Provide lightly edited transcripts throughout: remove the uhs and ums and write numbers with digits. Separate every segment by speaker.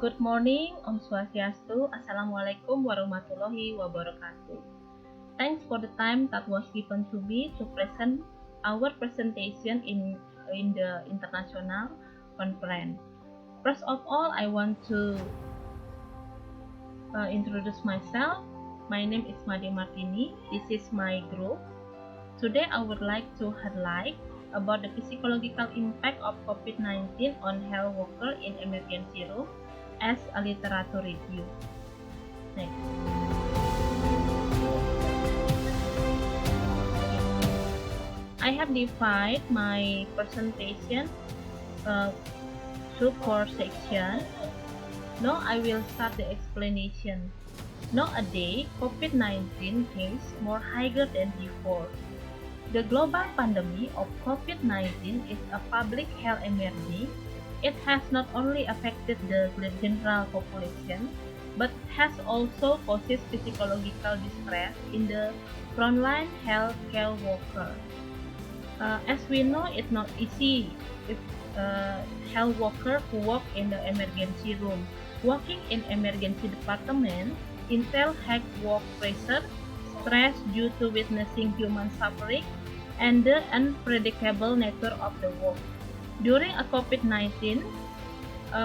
Speaker 1: Good morning, Om Swastiastu, Assalamualaikum warahmatullahi wabarakatuh. Thanks for the time that was given to me to present our presentation in the international conference. First of all, I want to introduce myself. My name is Made Martini. This is my group. Today, I would like to highlight about the physiological impact of COVID-19 on health worker in emergency room as a literature review. Next. I have divided my presentation to 4 sections. Now I will start the explanation. Nowadays, COVID-19 is more higher than before. The global pandemic of COVID-19 is a public health emergency. It has not only affected the general population, but has also caused psychological distress in the frontline healthcare workers. As we know, it's not easy if health workers who work in the emergency room. Working in emergency department entails high work pressure, stress due to witnessing human suffering, and the unpredictable nature of the work. During a COVID-19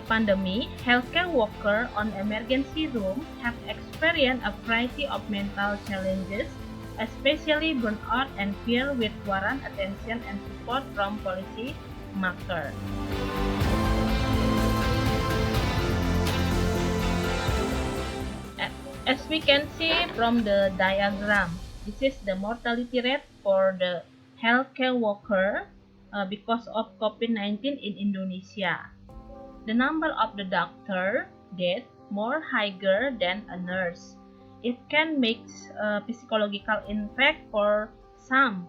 Speaker 1: pandemic, healthcare workers on emergency room have experienced a variety of mental challenges, especially burnout and fear, which warrant attention and support from policy makers. As we can see from the diagram, this is the mortality rate for the healthcare worker because of COVID-19 in Indonesia. The number of the doctor death more higher than a nurse. It can make a psychological impact for some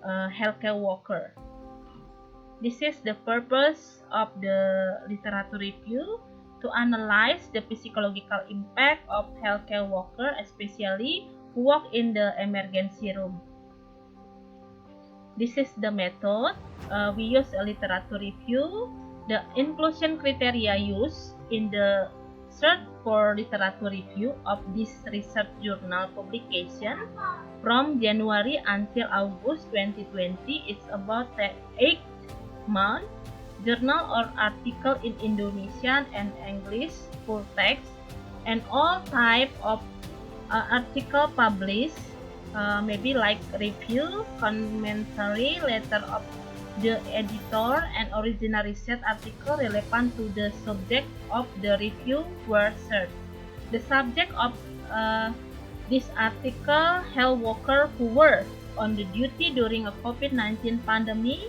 Speaker 1: healthcare worker. This is the purpose of the literature review, to analyze the psychological impact of healthcare worker, especially who work in the emergency room. This is the method. We use a literature review. The inclusion criteria used in the search for literature review of this research journal publication from January until August 2020 is about 8 months. Journal or article in Indonesian and English full text, and all type of article published, maybe like review, commentary, letter of the editor, and original research article relevant to the subject of the review were searched. The subject of this article, health workers who were on the duty during a COVID-19 pandemic,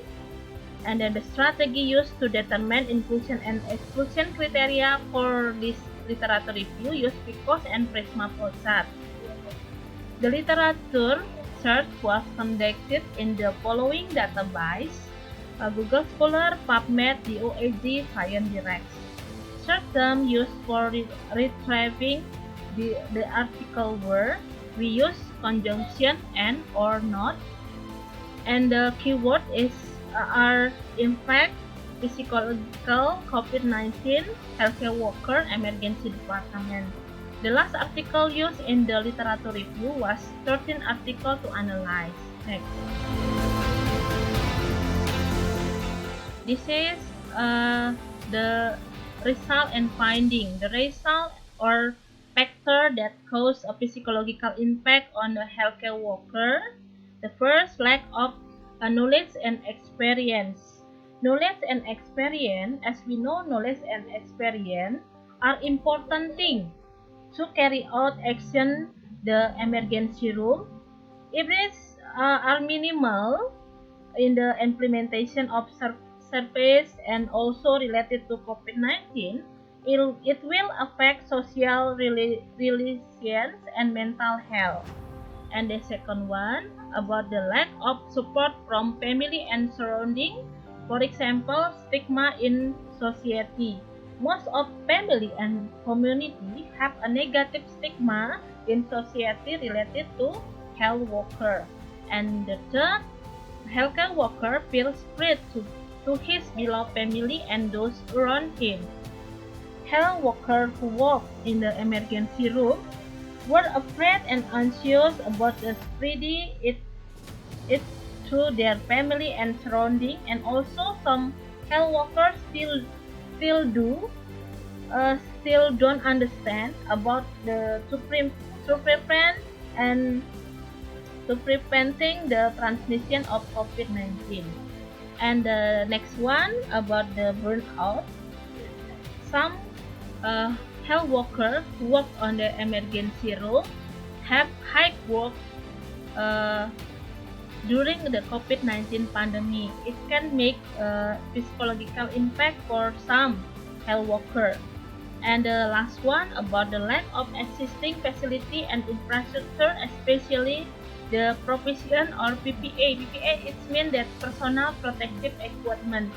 Speaker 1: and then the strategy used to determine inclusion and exclusion criteria for this literature review used PCOS and Prisma Posat. The literature search was conducted in the following database: Google Scholar, PubMed, DOAG, ScienceDirect. Search terms used for retrieving the article were: we use conjunction and or not, and the keyword are in fact psychological, COVID-19, healthcare worker, emergency department. The last article used in the literature review was 13 articles to analyze. Next. This is the result and finding. The result or factor that cause a psychological impact on the healthcare worker. The first, lack of knowledge and experience. Knowledge and experience, as we know, knowledge and experience are important things to carry out action the emergency room. If these are minimal in the implementation of service and also related to COVID-19, it will affect social relations and mental health. And the second one, about the lack of support from family and surrounding. For example, stigma in society. Most of family and community have a negative stigma in society related to health worker. And the third, healthcare worker feels threat to his beloved family and those around him. health workers who work in the emergency room were afraid and anxious about the spreading it to their family and surrounding, and also some health workers still don't understand about to prevent and to preventing the transmission of COVID-19. And the next one about the burnout. Some health workers who work on the emergency room have high work uh, during the COVID-19 pandemic. It can make a psychological impact for some health workers. And the last one about the lack of existing facility and infrastructure, especially the provision or PPA. PPA it means that personal protective equipment.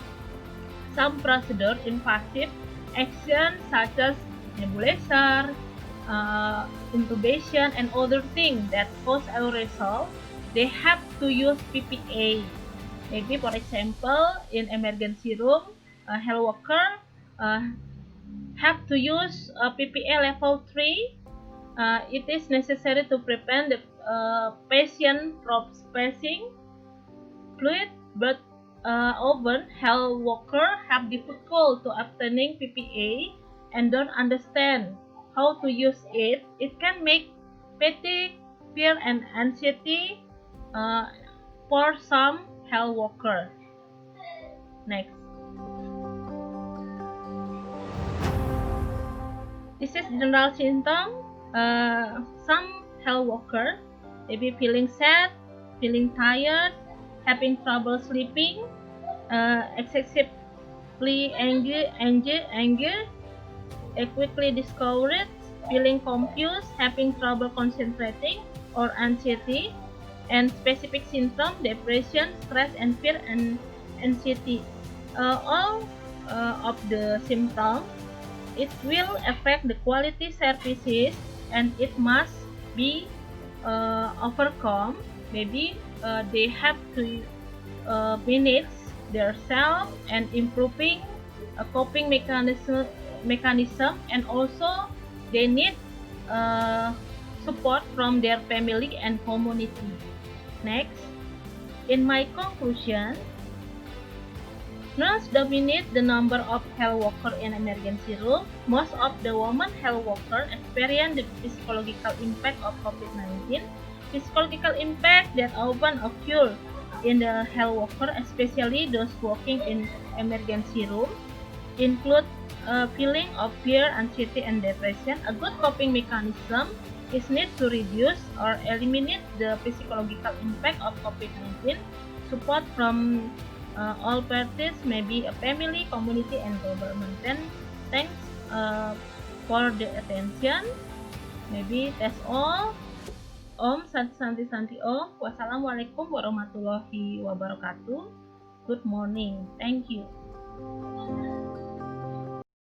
Speaker 1: Some procedure invasive actions such as nebulizer, intubation, and other things that cause aerosol, they have to use PPA. Maybe, for example, in emergency room, a health worker uh, have to use PPA level 3. It is necessary to prevent the patient from spacing fluid, but often health workers have difficulty to obtaining PPA and don't understand how to use it. It can make fatigue, fear, and anxiety uh, for some health workers. Next, this is general symptom. Some health workers may be feeling sad, feeling tired, having trouble sleeping, excessively anger, quickly discouraged, feeling confused, having trouble concentrating, or anxiety, and specific symptoms, depression, stress, and fear, and anxiety. All of the symptoms, it will affect the quality services, and it must be overcome. Maybe they have to manage their self and improving a coping mechanism, and also they need support from their family and community. Next, in my conclusion, nurse dominate the number of health workers in emergency room. Most of the women health workers experience the physiological impact of COVID-19. Physiological impact that often occur in the health worker, especially those working in emergency room, include a feeling of fear, anxiety, and depression. A good coping mechanism is needed to reduce or eliminate the physiological impact of COVID-19. Support from all parties, maybe a family, community, and government. Then, thanks for the attention. Maybe that's all. Om Santi Santi Om. Wassalamualaikum warahmatullahi wabarakatuh. Good morning. Thank you.